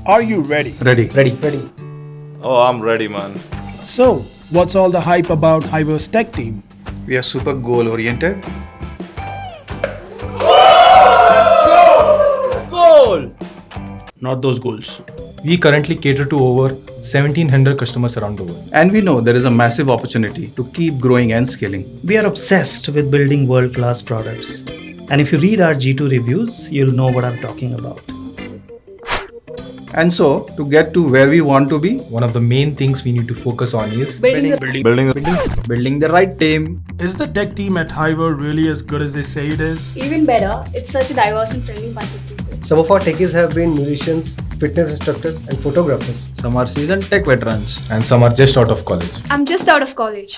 Are you ready? Ready. Oh, I'm ready, man. So, what's all the hype about Hiver's tech team? We are super goal oriented. Goal! Not those goals. We currently cater to over 1700 customers around the world. And we know there is a massive opportunity to keep growing and scaling. We are obsessed with building world-class products. And if you read our G2 reviews, you'll know what I'm talking about. And so, to get to where we want to be, One of the main things we need to focus on is Building building the right team. Is the tech team at Hiver really as good as they say it is? Even better, it's such a diverse and friendly bunch of people. Some of our techies have been musicians, fitness instructors, and photographers. Some are seasoned tech veterans and some are just out of college. I'm just out of college.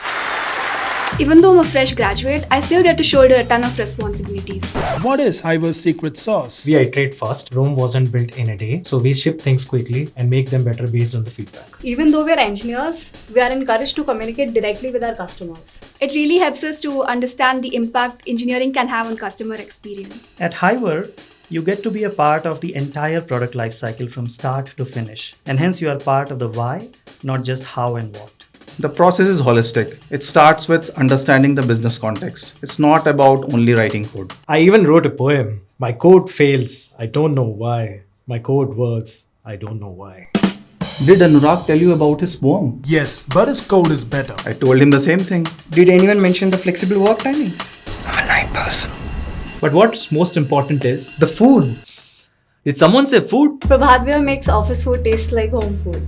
Even though I'm a fresh graduate, I still get to shoulder a ton of responsibilities. What is Hiver's secret sauce? We iterate fast. Rome wasn't built in a day, so we ship things quickly and make them better based on the feedback. Even though we're engineers, we are encouraged to communicate directly with our customers. It really helps us to understand the impact engineering can have on customer experience. At Hiver, you get to be a part of the entire product lifecycle from start to finish. And hence you are part of the why, not just how and what. the process is holistic. It starts with understanding the business context. It's not about only writing code. I even wrote a poem. My code fails. I don't know why. My code works. I don't know why. Did Anurag tell you about his poem? Yes, but his code is better. I told him the same thing. Did anyone mention the flexible work timings? I'm a night person. But what's most important is The food. did someone say food? Prabhat makes office food taste like home food.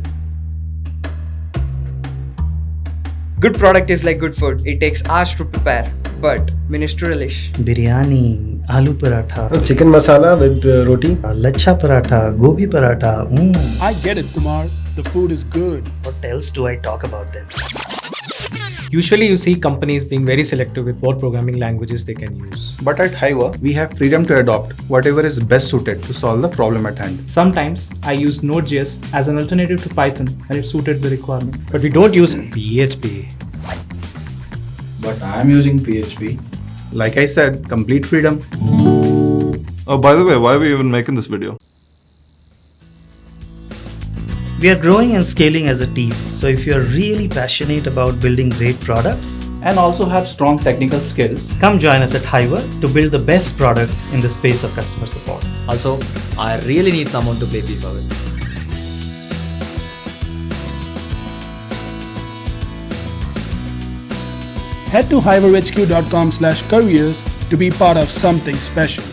Good product is like good food. It takes hours to prepare, but ministerialish. Biryani, aloo paratha, Chicken masala with roti. lacha paratha, gobi paratha. I get it, Kumar. The food is good. What else do I talk about them? Usually you see companies being very selective with what programming languages they can use. But at Hiver, we have freedom to adopt whatever is best suited to solve the problem at hand. Sometimes I use Node.js as an alternative to Python and it suited the requirement. But we don't use PHP. But I'm using PHP. Like I said, complete freedom. Oh, by the way, why are we even making this video? We are growing and scaling as a team. So if you are really passionate about building great products, And also have strong technical skills. come join us at Hiver to build the best product in the space of customer support. Also, I really need someone to play FIFA with. Head to hiverhq.com/careers to be part of something special.